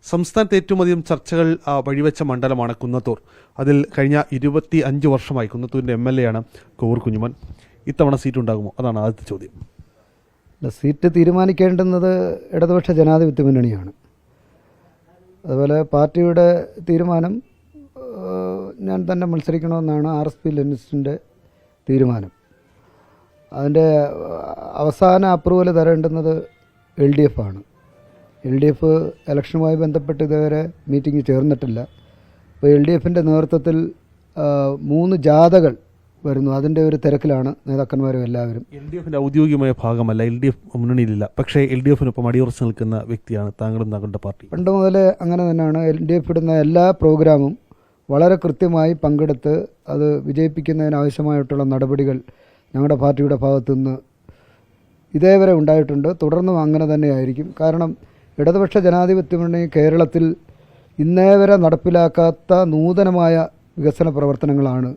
സംസ്ഥാനത്ത് ഏറ്റവും അധികം ചർച്ചകൾ വഴിവെച്ച മണ്ഡലമാണ് കുന്നത്തൂർ. അതിൽ കഴിഞ്ഞ 25 വർഷമായി കുന്നത്തൂരിൻ്റെ MLA ആണ് കോവൂർ കുഞ്ഞുമോൻ. ഇത്തവണ സീറ്റ് ഉണ്ടാകുമോ? അതാണ് ആദ്യത്തെ ചോദ്യം. സീറ്റ് തീരുമാനിക്കേണ്ടുന്നത് ഇടതുപക്ഷ ജനാധിപത്യ മുന്നണിയാണ്. അതുപോലെ പാർട്ടിയുടെ തീരുമാനം ഞാൻ തന്നെ മത്സരിക്കണമെന്നാണ് RSP ലെനിനിസ്റ്റിൻ്റെ തീരുമാനം. അതിൻ്റെ അവസാന അപ്രൂവൽ തരേണ്ടുന്നത് LDF ആണ്. LDF ഇലക്ഷനുമായി ബന്ധപ്പെട്ട് ഇതുവരെ മീറ്റിംഗ് ചേർന്നിട്ടില്ല. അപ്പോൾ LDFിൻ്റെ നേതൃത്വത്തിൽ 3 ജാഥകൾ വരുന്നു. അതിൻ്റെ ഒരു തിരക്കിലാണ് നേതാക്കന്മാരും എല്ലാവരും. LDFിൻ്റെ ഔദ്യോഗികമായ ഭാഗമല്ല, LDF മുന്നണിയിലില്ല. പക്ഷേ LDFിനൊപ്പം അടിയുറച്ച് നിൽക്കുന്ന വ്യക്തിയാണ് താങ്കളും താങ്കളുടെ പാർട്ടി. പണ്ട് മുതലേ അങ്ങനെ തന്നെയാണ്. LDF ഇടുന്ന എല്ലാ പ്രോഗ്രാമും വളരെ കൃത്യമായി പങ്കെടുത്ത് അത് വിജയിപ്പിക്കുന്നതിനാവശ്യമായിട്ടുള്ള നടപടികൾ ഞങ്ങളുടെ പാർട്ടിയുടെ ഭാഗത്തുനിന്ന് ഇതേവരെ ഉണ്ടായിട്ടുണ്ട്. തുടർന്നും അങ്ങനെ തന്നെയായിരിക്കും. കാരണം ഇടതുപക്ഷ ജനാധിപത്യ മുന്നണി കേരളത്തിൽ ഇന്നേ വരെ നടപ്പിലാക്കാത്ത നൂതനമായ വികസന പ്രവർത്തനങ്ങളാണ്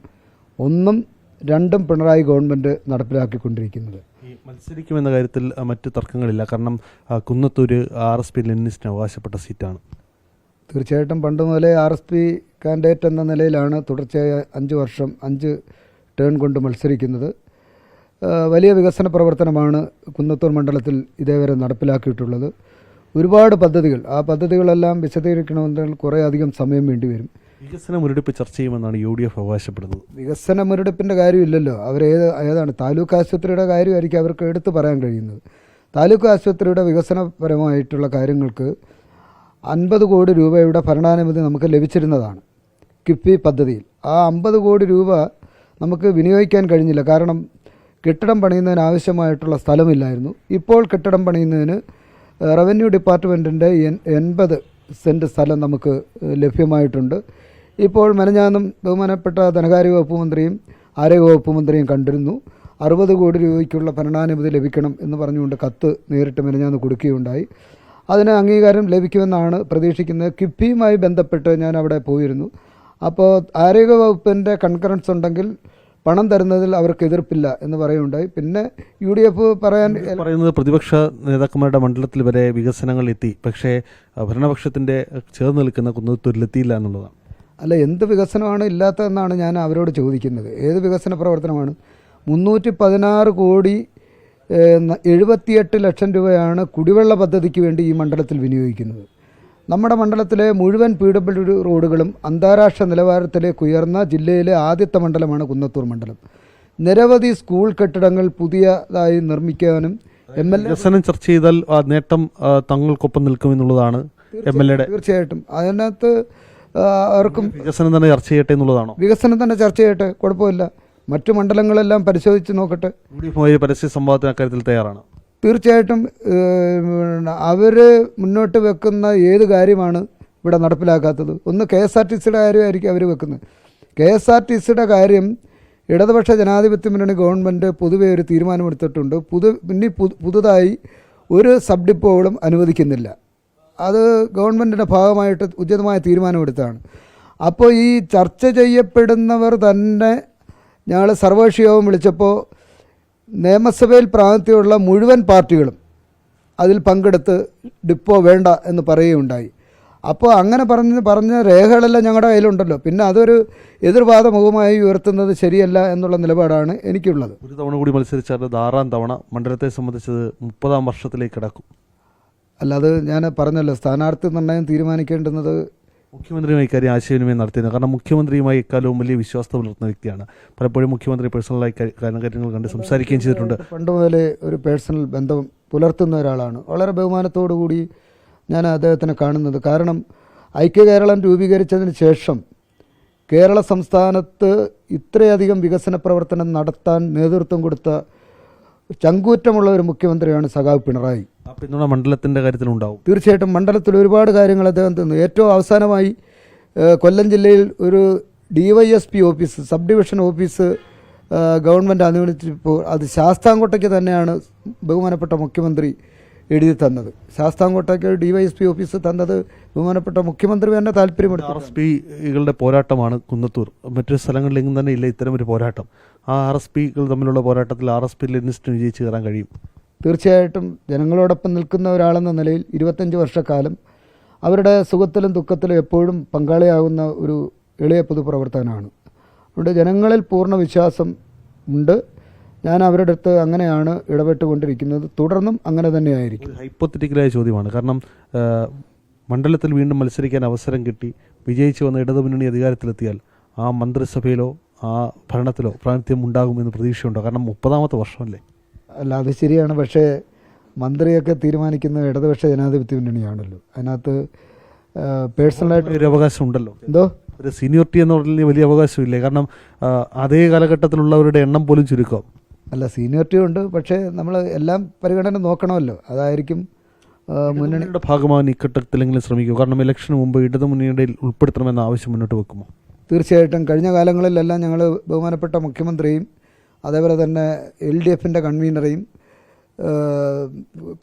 1ഉം 2ഉം പിണറായി ഗവൺമെൻറ് നടപ്പിലാക്കിക്കൊണ്ടിരിക്കുന്നത്. ഈ മത്സരിക്കുമെന്ന കാര്യത്തിൽ മറ്റ് തർക്കങ്ങളില്ല. കാരണം കുന്നത്തൂര് RSP ലെനിനിസ്റ്റിന് അവകാശപ്പെട്ട സീറ്റാണ്. തീർച്ചയായിട്ടും പണ്ട് മുതലേ RSP കാൻഡിഡേറ്റ് എന്ന നിലയിലാണ് തുടർച്ചയായ 5 വർഷം 5 ടേൺ കൊണ്ട് മത്സരിക്കുന്നത്. വലിയ വികസന പ്രവർത്തനമാണ് കുന്നത്തൂർ മണ്ഡലത്തിൽ ഇതേവരെ നടപ്പിലാക്കിയിട്ടുള്ളത്. ഒരുപാട് പദ്ധതികൾ, ആ പദ്ധതികളെല്ലാം വിശദീകരിക്കണമെങ്കിൽ കുറേ അധികം സമയം വേണ്ടിവരും. വികസന മുരടിപ്പ് ചർച്ച ചെയ്യുമെന്നാണ് UDF അവകാശപ്പെടുന്നത്. വികസന മുരടിപ്പിൻ്റെ കാര്യമില്ലല്ലോ. ഏതാണ് താലൂക്ക് ആശുപത്രിയുടെ കാര്യമായിരിക്കും അവർക്ക് എടുത്തു പറയാൻ കഴിയുന്നത്. താലൂക്ക് ആശുപത്രിയുടെ വികസനപരമായിട്ടുള്ള കാര്യങ്ങൾക്ക് 50 കോടി രൂപയുടെ ഭരണാനുമതി നമുക്ക് ലഭിച്ചിരുന്നതാണ് കിഫ്ബി പദ്ധതിയിൽ. ആ 50 കോടി രൂപ നമുക്ക് വിനിയോഗിക്കാൻ കഴിഞ്ഞില്ല. കാരണം കെട്ടിടം പണിയുന്നതിന് ആവശ്യമായിട്ടുള്ള സ്ഥലമില്ലായിരുന്നു. ഇപ്പോൾ കെട്ടിടം പണിയുന്നതിന് റവന്യൂ ഡിപ്പാർട്ട്മെൻറ്റിൻ്റെ 80 സെൻറ്റ് സ്ഥലം നമുക്ക് ലഭ്യമായിട്ടുണ്ട്. ഇപ്പോൾ മെനഞ്ഞാന്നും ബഹുമാനപ്പെട്ട ധനകാര്യ വകുപ്പ് മന്ത്രിയും ആരോഗ്യ വകുപ്പ് മന്ത്രിയും കണ്ടിരുന്നു. 60 കോടി രൂപയ്ക്കുള്ള ഭരണാനുമതി ലഭിക്കണം എന്ന് പറഞ്ഞുകൊണ്ട് കത്ത് നേരിട്ട് മെനഞ്ഞാന്ന് കൊടുക്കുകയുണ്ടായി. അതിന് അംഗീകാരം ലഭിക്കുമെന്നാണ് പ്രതീക്ഷിക്കുന്നത്. കിഫ്ബിയുമായി ബന്ധപ്പെട്ട് ഞാൻ അവിടെ പോയിരുന്നു. അപ്പോൾ ആരോഗ്യ വകുപ്പിൻ്റെ കൺകറൻസ് ഉണ്ടെങ്കിൽ പണം തരുന്നതിൽ അവർക്ക് എതിർപ്പില്ല എന്ന് പറയുകയുണ്ടായി. പിന്നെ UDF പറയുന്നത് പ്രതിപക്ഷ നേതാക്കന്മാരുടെ മണ്ഡലത്തിൽ വരെ വികസനങ്ങൾ എത്തി, പക്ഷേ ഭരണപക്ഷത്തിൻ്റെ ചേർന്ന് നിൽക്കുന്ന കുന്നത്തൂരിലെത്തിയില്ല എന്നുള്ളതാണ്. അല്ല, എന്ത് വികസനമാണ് ഇല്ലാത്തതെന്നാണ് ഞാൻ അവരോട് ചോദിക്കുന്നത്. ഏത് വികസന പ്രവർത്തനമാണ്? 316 കോടി 78 ലക്ഷം രൂപയാണ് കുടിവെള്ള പദ്ധതിക്ക് വേണ്ടി ഈ മണ്ഡലത്തിൽ വിനിയോഗിക്കുന്നത്. നമ്മുടെ മണ്ഡലത്തിലെ മുഴുവൻ PWD റോഡുകളും അന്താരാഷ്ട്ര നിലവാരത്തിലേക്ക് ഉയർന്ന ജില്ലയിലെ ആദ്യത്തെ മണ്ഡലമാണ് കുന്നത്തൂർ മണ്ഡലം. നിരവധി സ്കൂൾ കെട്ടിടങ്ങൾ പുതിയതായി നിർമ്മിക്കാനും വികസനം ചർച്ച ചെയ്താൽ ആ നേട്ടം തങ്ങൾക്കൊപ്പം നിൽക്കുമെന്നുള്ളതാണ് MLAയുടെ. തീർച്ചയായിട്ടും അതിനകത്ത് അവർക്കും വികസനം തന്നെ ചർച്ച ചെയ്യട്ടെ എന്നുള്ളതാണോ? വികസനം തന്നെ ചർച്ച ചെയ്യട്ടെ, കുഴപ്പമില്ല. മറ്റു മണ്ഡലങ്ങളെല്ലാം പരിശോധിച്ച് നോക്കട്ടെ. പരസ്യ സംവാദത്തിന് അക്കാര്യത്തിൽ തയ്യാറാണ്. തീർച്ചയായിട്ടും അവർ മുന്നോട്ട് വെക്കുന്ന ഏത് കാര്യമാണ് ഇവിടെ നടപ്പിലാക്കാത്തത്? ഒന്ന് KSRTCയുടെ കാര്യമായിരിക്കും അവർ വെക്കുന്നത്. KSRTCയുടെ കാര്യം ഇടതുപക്ഷ ജനാധിപത്യ മുന്നണി ഗവൺമെൻറ് പൊതുവെ ഒരു തീരുമാനമെടുത്തിട്ടുണ്ട്. പുതുതായി ഒരു സബ് ഡിപ്പോകളും അനുവദിക്കുന്നില്ല. അത് ഗവൺമെൻറ്റിൻ്റെ ഭാഗമായിട്ട് ഉചിതമായ തീരുമാനമെടുത്താണ്. അപ്പോൾ ഈ ചർച്ച ചെയ്യപ്പെടുന്നവർ തന്നെ ഞങ്ങൾ സർവകക്ഷി യോഗം വിളിച്ചപ്പോൾ നിയമസഭയിൽ പ്രാതിനിധ്യമുള്ള മുഴുവൻ പാർട്ടികളും അതിൽ പങ്കെടുത്ത് ഡിപ്പോ വേണ്ട എന്ന് പറയുകയുണ്ടായി. അപ്പോൾ അങ്ങനെ പറഞ്ഞ രേഖകളെല്ലാം ഞങ്ങളുടെ കയ്യിലുണ്ടല്ലോ. പിന്നെ അതൊരു എതിർവാദമുഖമായി ഉയർത്തുന്നത് ശരിയല്ല എന്നുള്ള നിലപാടാണ് എനിക്കുള്ളത്. ഒരു തവണ കൂടി മത്സരിച്ചാൽ 6ാം തവണ മണ്ഡലത്തെ സംബന്ധിച്ചത് 30ാം വർഷത്തിലേക്ക് കിടക്കും. അല്ലാതെ ഞാൻ പറഞ്ഞല്ലോ, സ്ഥാനാർത്ഥി നിർണ്ണയം തീരുമാനിക്കേണ്ടുന്നത് മുഖ്യമന്ത്രിയുമായി ഇക്കാര്യം ആശയവിനിമയം നടത്തിയത്. കാരണം മുഖ്യമന്ത്രിയുമായി ഇക്കാലവും വലിയ വിശ്വാസത പുലർത്തുന്ന വ്യക്തിയാണ്. പലപ്പോഴും മുഖ്യമന്ത്രി പേഴ്സണലായി കാര്യങ്ങൾ കണ്ട് സംസാരിക്കുകയും ചെയ്തിട്ടുണ്ട്. പണ്ട് മുതലേ ഒരു പേഴ്സണൽ ബന്ധം പുലർത്തുന്ന ഒരാളാണ്. വളരെ ബഹുമാനത്തോടു കൂടി ഞാൻ അദ്ദേഹത്തിനെ കാണുന്നത്. കാരണം ഐക്യകേരളം രൂപീകരിച്ചതിന് ശേഷം കേരള സംസ്ഥാനത്ത് ഇത്രയധികം വികസന പ്രവർത്തനം നടത്താൻ നേതൃത്വം കൊടുത്ത ചങ്കൂറ്റമുള്ള ഒരു മുഖ്യമന്ത്രിയാണ് സഖാവ് പിണറായി. പിന്തുണ മണ്ഡലത്തിൻ്റെ കാര്യത്തിലുണ്ടാവും. തീർച്ചയായിട്ടും മണ്ഡലത്തിൽ ഒരുപാട് കാര്യങ്ങൾ അദ്ദേഹം തന്നു. ഏറ്റവും അവസാനമായി കൊല്ലം ജില്ലയിൽ ഒരു DYSP office, sub division office government അനുവദിച്ചപ്പോൾ അത് ശാസ്താംകോട്ടയ്ക്ക് തന്നെയാണ് ബഹുമാനപ്പെട്ട മുഖ്യമന്ത്രി എഴുതി തന്നത്. ശാസ്താംകോട്ടയ്ക്ക് DYSP ഓഫീസ് തന്നത് ബഹുമാനപ്പെട്ട മുഖ്യമന്ത്രി തന്നെ താല്പര്യമെടുത്തു. RSPകളുടെ പോരാട്ടമാണ് കുന്നത്തൂർ. മറ്റൊരു സ്ഥലങ്ങളിലെങ്കിലും തന്നെ ഇല്ല ഇത്തരമൊരു പോരാട്ടം. ആ RSPകൾ തമ്മിലുള്ള പോരാട്ടത്തിൽ RSP ലെനിനിസ്റ്റിന് വിജയിച്ച് കയറാൻ കഴിയും. തീർച്ചയായിട്ടും ജനങ്ങളോടൊപ്പം നിൽക്കുന്ന ഒരാളെന്ന നിലയിൽ 25 വർഷക്കാലം അവരുടെ സുഖത്തിലും ദുഃഖത്തിലും എപ്പോഴും പങ്കാളിയാകുന്ന ഒരു എളിയ പൊതുപ്രവർത്തകനാണ്. അതുകൊണ്ട് ജനങ്ങളിൽ പൂർണ്ണ വിശ്വാസം ഉണ്ട്. ഞാൻ അവരുടെ അടുത്ത് അങ്ങനെയാണ് ഇടപെട്ടുകൊണ്ടിരിക്കുന്നത്. തുടർന്നും അങ്ങനെ തന്നെയായിരിക്കും. ഹൈപ്പോത്തറ്റിക്കലായ ചോദ്യമാണ്. കാരണം മണ്ഡലത്തിൽ വീണ്ടും മത്സരിക്കാൻ അവസരം കിട്ടി വിജയിച്ചു വന്ന ഇടതുമുന്നണി അധികാരത്തിലെത്തിയാൽ ആ മന്ത്രിസഭയിലോ ആ ഭരണത്തിലോ പ്രാതിനിധ്യം ഉണ്ടാകുമെന്ന് പ്രതീക്ഷയുണ്ടോ? കാരണം 30ാമത്തെ വർഷമല്ലേ? അല്ല, അത് ശരിയാണ്. പക്ഷേ മന്ത്രിയൊക്കെ തീരുമാനിക്കുന്ന ഇടതുപക്ഷ ജനാധിപത്യ മുന്നണിയാണല്ലോ. അതിനകത്ത് പേഴ്സണലായിട്ട് ഒരു അവകാശം ഉണ്ടല്ലോ. എന്തോ ഒരു സീനിയോറിറ്റി എന്ന് പറഞ്ഞാൽ വലിയ അവകാശമില്ലേ? കാരണം അതേ കാലഘട്ടത്തിലുള്ളവരുടെ എണ്ണം പോലും ചുരുക്കം. അല്ല, സീനിയോറിറ്റി ഉണ്ട്. പക്ഷേ നമ്മൾ എല്ലാം പരിഗണന നോക്കണമല്ലോ. അതായിരിക്കും മുന്നണിയുടെ ഭാഗമാകാൻ ഇക്കട്ടത്തിലെങ്കിലും ശ്രമിക്കും. കാരണം ഇലക്ഷന് മുമ്പ് ഇടതുമുന്നണിയുടെ ഉൾപ്പെടുത്തണമെന്ന ആവശ്യം മുന്നോട്ട് വെക്കുമോ? തീർച്ചയായിട്ടും. കഴിഞ്ഞ കാലങ്ങളിലെല്ലാം ഞങ്ങൾ ബഹുമാനപ്പെട്ട മുഖ്യമന്ത്രിയും അതേപോലെ തന്നെ LDFൻ്റെ കൺവീനറെയും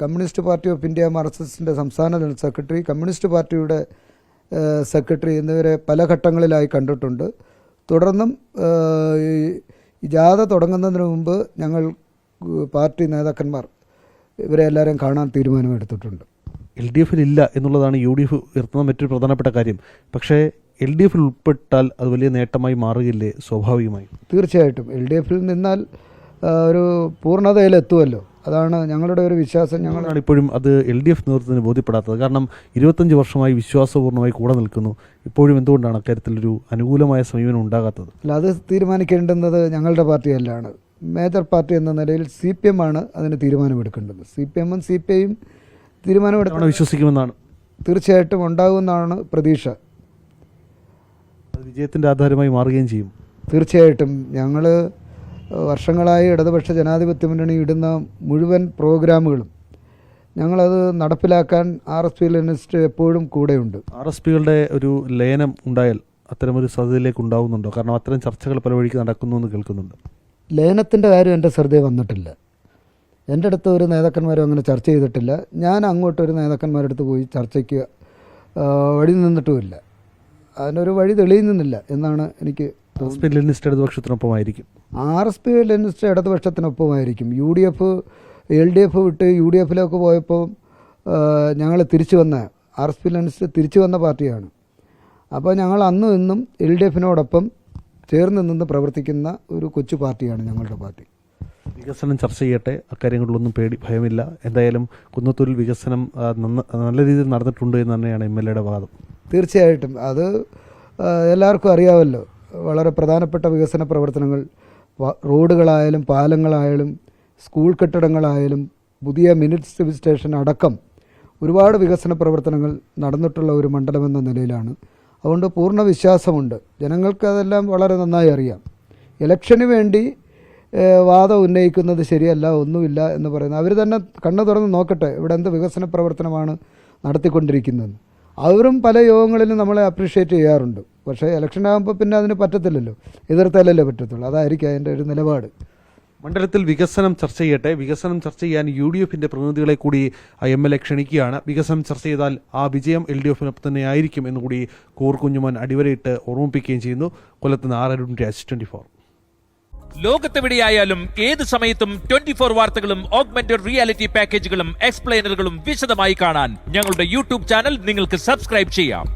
കമ്മ്യൂണിസ്റ്റ് പാർട്ടി ഓഫ് ഇന്ത്യ RSSൻ്റെ സംസ്ഥാന ജനറൽ സെക്രട്ടറി, കമ്മ്യൂണിസ്റ്റ് പാർട്ടിയുടെ സെക്രട്ടറി എന്നിവരെ പല ഘട്ടങ്ങളിലായി കണ്ടിട്ടുണ്ട്. തുടർന്നും ഈ ജാഥ തുടങ്ങുന്നതിന് മുമ്പ് ഞങ്ങൾ പാർട്ടി നേതാക്കന്മാർ ഇവരെ എല്ലാവരെയും കാണാൻ തീരുമാനമെടുത്തിട്ടുണ്ട്. LDF ഇല്ല എന്നുള്ളതാണ് UDF ഉയർത്തുന്ന മറ്റൊരു പ്രധാനപ്പെട്ട കാര്യം. പക്ഷേ LDF ഉൾപ്പെട്ടാൽ അത് വലിയ നേട്ടമായി മാറുകയില്ലേ സ്വാഭാവികമായി? തീർച്ചയായിട്ടും. LDF നിന്നാൽ ഒരു പൂർണ്ണതയിലെത്തുമല്ലോ. അതാണ് ഞങ്ങളുടെ ഒരു വിശ്വാസം. ഞങ്ങളാണ് ഇപ്പോഴും അത് LDF നേതൃത്വത്തിന് ബോധ്യപ്പെടാത്തത്. കാരണം 25 വർഷമായി വിശ്വാസപൂർണ്ണമായി കൂടെ നിൽക്കുന്നു. ഇപ്പോഴും എന്തുകൊണ്ടാണ് അക്കാര്യത്തിലൊരു അനുകൂലമായ സമീപനം ഉണ്ടാകാത്തത്? അല്ല, അത് തീരുമാനിക്കേണ്ടുന്നത് ഞങ്ങളുടെ പാർട്ടിയല്ലാണ്. മേജർ പാർട്ടി എന്ന നിലയിൽ CPM ആണ് അതിന് തീരുമാനമെടുക്കേണ്ടത്. CPM ഉം CPIയും തീരുമാനമെടുക്കണം. വിശ്വസിക്കുമെന്നാണ്. തീർച്ചയായിട്ടും ഉണ്ടാകുമെന്നാണ് പ്രതീക്ഷ. അത് വിജയത്തിൻ്റെ ആധാരമായി മാറുകയും ചെയ്യും. തീർച്ചയായിട്ടും. ഞങ്ങൾ വർഷങ്ങളായി ഇടതുപക്ഷ ജനാധിപത്യ മുന്നണി ഇടുന്ന മുഴുവൻ പ്രോഗ്രാമുകളും ഞങ്ങളത് നടപ്പിലാക്കാൻ RSP എപ്പോഴും കൂടെയുണ്ട്. RSPകളുടെ ഒരു ലയനം ഉണ്ടായാൽ അത്തരമൊരു സാധ്യതയിലേക്ക് ഉണ്ടാവുന്നുണ്ടോ? കാരണം അത്തരം ചർച്ചകൾ പല വഴിക്ക് നടക്കുന്നു എന്ന് കേൾക്കുന്നുണ്ട്. ലയനത്തിൻ്റെ കാര്യം എൻ്റെ ശ്രദ്ധയിൽ വന്നിട്ടില്ല. എൻ്റെ അടുത്ത് ഒരു നേതാക്കന്മാരും അങ്ങനെ ചർച്ച ചെയ്തിട്ടില്ല. ഞാൻ അങ്ങോട്ടൊരു നേതാക്കന്മാരുടെ അടുത്ത് പോയി ചർച്ചയ്ക്ക് വഴി നിന്നിട്ടുമില്ല. അതിനൊരു വഴി തെളിയുന്നില്ല എന്നാണ് എനിക്ക് ലെനിനിസ്റ്റ് ഇടതുപക്ഷത്തിനൊപ്പമായിരിക്കും. RSP ലെനിനിസ്റ്റ് ഇടതുപക്ഷത്തിനൊപ്പമായിരിക്കും. UDF LDF വിട്ട് UDFിലേക്ക് പോയപ്പോൾ ഞങ്ങൾ തിരിച്ചു വന്ന RSP ലെനിനിസ്റ്റ് തിരിച്ചു വന്ന പാർട്ടിയാണ്. അപ്പോൾ ഞങ്ങൾ അന്നും ഇന്നും LDFനോടൊപ്പം ചേർന്ന് നിന്ന് പ്രവർത്തിക്കുന്ന ഒരു കൊച്ചു പാർട്ടിയാണ് ഞങ്ങളുടെ പാർട്ടി. വികസനം ചർച്ച ചെയ്യട്ടെ, അക്കാര്യങ്ങളിലൊന്നും ഭയമില്ല. എന്തായാലും കുന്നത്തൂരിൽ വികസനം നല്ല രീതിയിൽ നടന്നിട്ടുണ്ട് എന്ന് തന്നെയാണ് MLAയുടെ വാദം. തീർച്ചയായിട്ടും. അത് എല്ലാവർക്കും അറിയാമല്ലോ. വളരെ പ്രധാനപ്പെട്ട വികസന പ്രവർത്തനങ്ങൾ, റോഡുകളായാലും പാലങ്ങളായാലും സ്കൂൾ കെട്ടിടങ്ങളായാലും പുതിയ സിവിൽ സ്റ്റേഷൻ അടക്കം ഒരുപാട് വികസന പ്രവർത്തനങ്ങൾ നടന്നിട്ടുള്ള ഒരു മണ്ഡലമെന്ന നിലയിലാണ്. അതുകൊണ്ട് പൂർണ്ണ വിശ്വാസമുണ്ട്. ജനങ്ങൾക്ക് അതെല്ലാം വളരെ നന്നായി അറിയാം. ഇലക്ഷന് വേണ്ടി വാദം ഉന്നയിക്കുന്നത് ശരിയല്ല, ഒന്നുമില്ല എന്ന് പറയുന്നത് അവർ തന്നെ കണ്ണു തുറന്ന് നോക്കട്ടെ ഇവിടെ എന്ത് വികസന പ്രവർത്തനമാണ് നടത്തിക്കൊണ്ടിരിക്കുന്നത്. അവരും പല യോഗങ്ങളിലും നമ്മളെ അപ്രീഷിയേറ്റ് ചെയ്യാറുണ്ട്. പക്ഷേ ഇലക്ഷനാകുമ്പോൾ പിന്നെ അതിന് പറ്റത്തില്ലല്ലോ, എതിർത്താലല്ലേ പറ്റത്തുള്ളൂ. അതായിരിക്കും അതിൻ്റെ ഒരു നിലപാട്. മണ്ഡലത്തിൽ വികസനം ചർച്ച ചെയ്യട്ടെ. വികസനം ചർച്ച ചെയ്യാൻ UDFൻ്റെ പ്രതിനിധികളെ കൂടി MLA ക്ഷണിക്കുകയാണ്. വികസനം ചർച്ച ചെയ്താൽ ആ വിജയം LDFനൊപ്പം തന്നെ ആയിരിക്കും എന്നുകൂടി കോർ കുഞ്ഞുമോൻ അടിവരയിട്ട് ഓർമ്മിപ്പിക്കുകയും ചെയ്യുന്നു. കൊല്ലത്ത് നിന്ന് അരുൺ രാജ്, 24. ലോകത്തെവിടെയായാലും ഏത് സമയത്തും 24 വാർത്തകളും ഓഗ്മെന്റഡ് റിയാലിറ്റി പാക്കേജുകളും എക്സ്പ്ലെയിനറുകളും വിശദമായി കാണാൻ ഞങ്ങളുടെ YouTube ചാനൽ നിങ്ങൾക്ക് സബ്സ്ക്രൈബ് ചെയ്യാം.